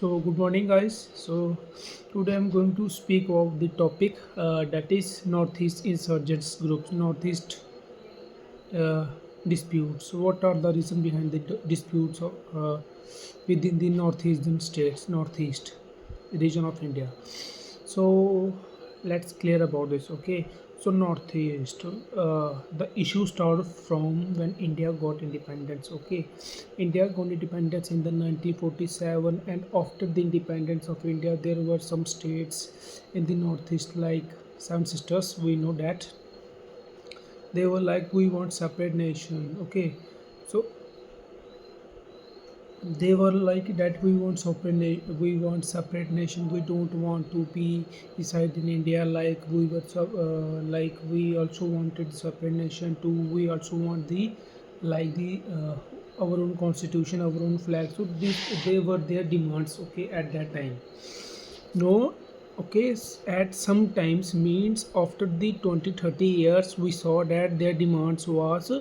So, good morning, guys. So, today I'm going to speak of the topic that is Northeast insurgents groups, Northeast uh, disputes. What are the reason behind the disputes within the northeastern states, northeast region of India? So let's clear about this. Okay, so northeast, the issue started from when India got independence. Okay, India got independence in the 1947, and after the independence of India, there were some states in the northeast like Seven Sisters. We know that they were like, we want separate nation. Okay, so they were like that, we want separate we want separate nation, we don't want to be reside in India, like we were like we also wanted separate nation too, we also want the like the our own constitution, our own flag. So this, they were their demands. Okay, at that time. No, okay, at some times means after the 20-30 years, we saw that their demands was,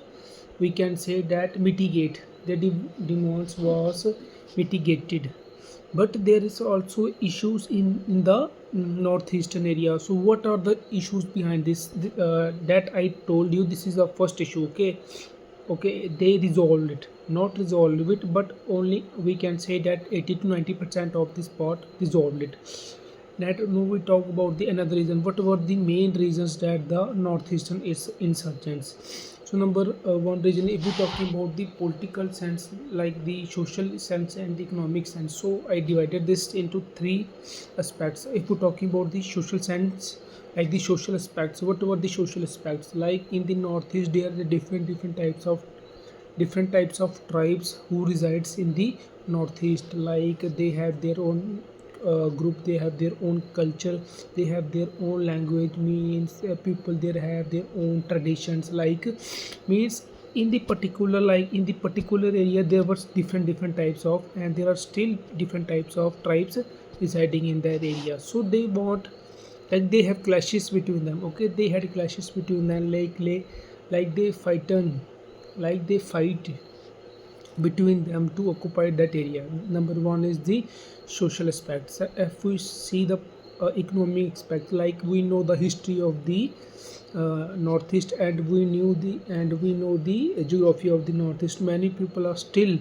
we can say that mitigate, their demands was mitigated. But there is also issues in the northeastern area. So what are the issues behind this? That I told you, this is the first issue. Okay, okay, they resolved it, not resolved it, but only we can say that 80 to 90% of this part resolved it. That now we talk about the another reason. What were the main reasons that the northeastern is insurgents? So number one reason, if we're talking about the political sense, like the social sense and the economic sense, so I divided this into three aspects. If we're talking about the social sense, like the social aspects, what were the social aspects? Like in the northeast, there are different types of tribes who resides in the northeast. Like they have their own group, they have their own culture, they have their own language, means people there have their own traditions, like means in the particular, like in the particular area there was different types of, and there are still different types of tribes residing in that area. So they want, like they have clashes between them. Okay, they had clashes between them, like they fight between them to occupy that area. Number one is the social aspects. If we see the economic aspect, like we know the history of the northeast, and we know the geography of the northeast. Many people are still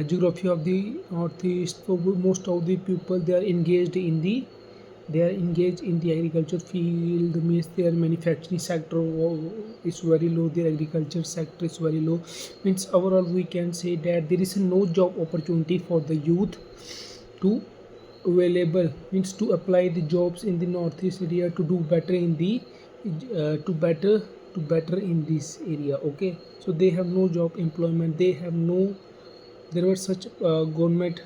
geography of the northeast. So most of the people, they are engaged in the agriculture field, means their manufacturing sector is very low, their agriculture sector is very low. Means overall we can say that there is no job opportunity for the youth to available, means to apply the jobs in the northeast area to do better in the to better in this area. Okay, so they have no job employment, they have no, there were such government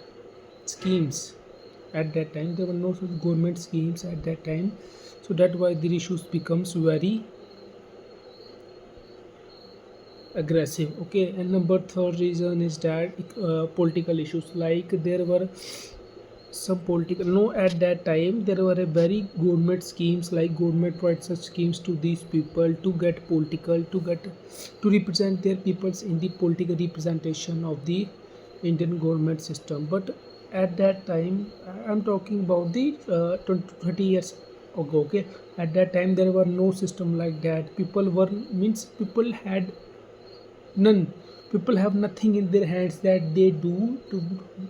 schemes at that time, there were no such government schemes at that time. So that's why the issues becomes very aggressive. Okay, and number third reason is that political issues, like there were some political, no, at that time there were a very government schemes, like government provides such schemes to these people to get political, to represent their peoples in the political representation of the Indian government system. But at that time, I'm talking about the 20 to 30 years ago. Okay, at that time there were no system like that. People were, means people had none, people have nothing in their hands that they do to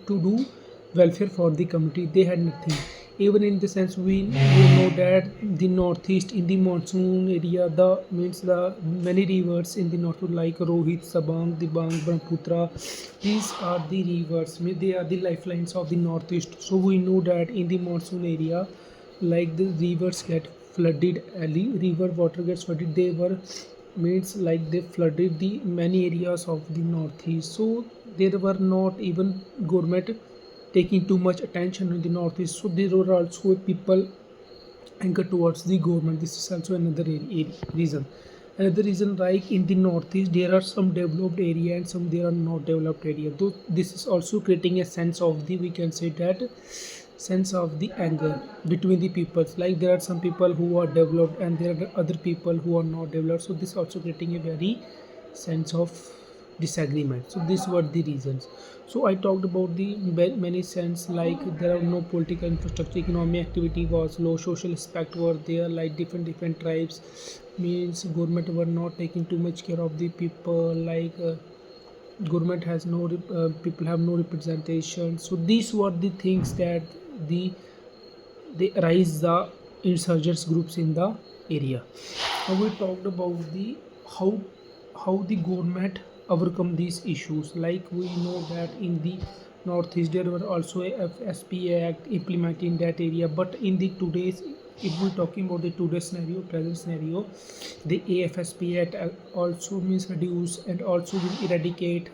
do welfare for the community. They had nothing. Even in the sense, we know that the northeast, in the monsoon area, the means the many rivers in the north, like Rohit, Sabang, Dibang, Brahmaputra, these are the rivers, they are the lifelines of the northeast. So we know that in the monsoon area, like the rivers get flooded, river water gets flooded, they were, means like they flooded the many areas of the northeast. So there were not even government taking too much attention in the northeast. So there were also people anger towards the government. This is also another reason. Another reason, like in the northeast, there are some developed area and some there are not developed area. Though this is also creating a sense of the, we can say that, sense of the anger between the peoples. Like there are some people who are developed and there are other people who are not developed. So this also creating a very sense of disagreement. So these were the reasons. So I talked about the many sense, like there are no political infrastructure, economic activity was low, social aspect were there, like different tribes, means government were not taking too much care of the people, like government has no people have no representation. So these were the things that the they arise the insurgents groups in the area. Now we talked about the how the government overcome these issues. Like we know that in the northeast there were also a FSPA Act implemented in that area, but in the today's, if we're talking about the today's scenario, present scenario, the AFSP Act also means reduce and also will eradicate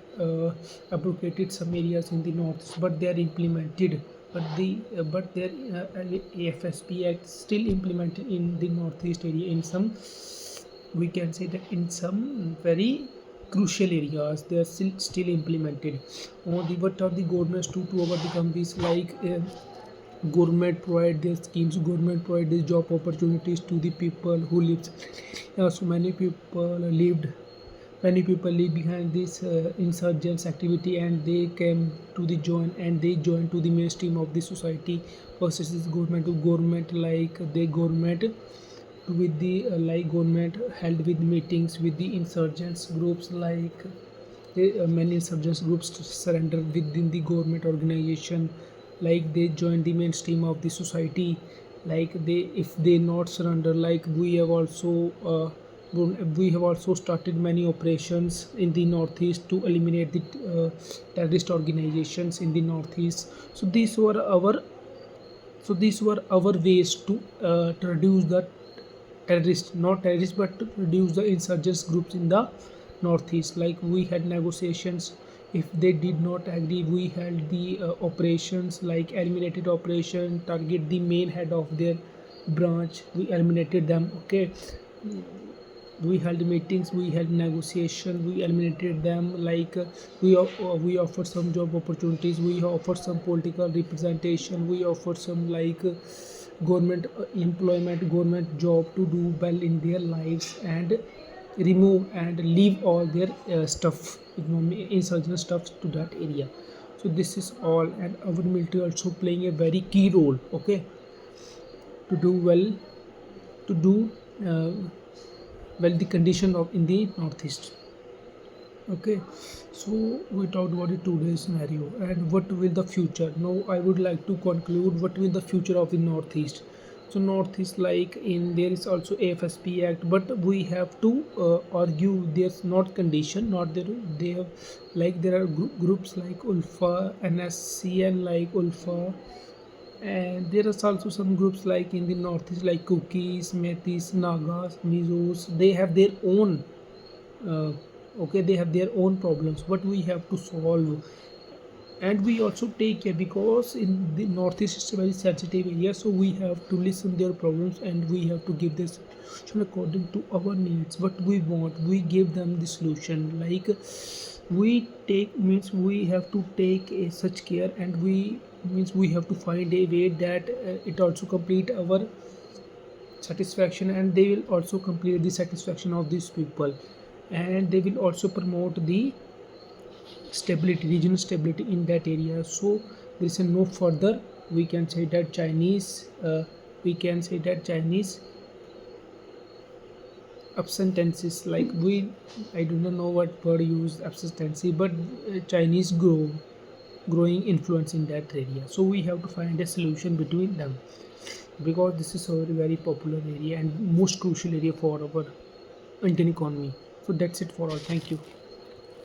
abrogated some areas in the north, but they are implemented. But their AFSP Act still implemented in the northeast area in some, we can say that in some very crucial areas they are still implemented. What are the governments to overcome this, like government provide their schemes, government provide these job opportunities to the people who lives. So many people leave behind this insurgents activity, and they came to the join, and they joined to the mainstream of the society versus this government to government, like the government with the like government held with meetings with the insurgents groups, like the many insurgents groups to surrender within the government organization, like they join the mainstream of the society. Like they, if they not surrender, like we have also started many operations in the northeast to eliminate the terrorist organizations in the northeast. So these were our ways to reduce the terrorists, not terrorists, but to reduce the insurgents groups in the northeast. Like we had negotiations, if they did not agree, we held the operations, like eliminated operation, target the main head of their branch, we eliminated them. Okay, we held meetings, we held negotiation, we eliminated them. Like we offered some job opportunities, we offered some political representation, we offered some like government employment, government job to do well in their lives, and remove and leave all their stuff, economic insurgent stuff to that area. So this is all, and our military also playing a very key role, okay, to do well, to do uh, well the condition of in the northeast. Okay, so we talked about the today's scenario and what will the future. Now I would like to conclude what will the future of the northeast. So northeast, like in there is also AFSP Act, but we have to argue there's not condition, not there they have, like there are groups like ULFA, NSCN, like ULFA, and there are also some groups like in the northeast like Cookies, Metis, Nagas, Mizos. They have their own uh, okay, they have their own problems, but we have to solve. And we also take care, because in the northeast is a very sensitive area, so we have to listen their problems, and we have to give this solution according to our needs. What we want, we give them the solution. Like we take, means we have to take a such care, and we means we have to find a way that it also complete our satisfaction, and they will also complete the satisfaction of these people, and they will also promote the stability, regional stability in that area. So there is a no further, we can say that Chinese absentences, like we, I do not know what word used absentancy, but Chinese growing influence in that area. So we have to find a solution between them, because this is a very popular area and most crucial area for our Indian economy. So that's it for all. Thank you.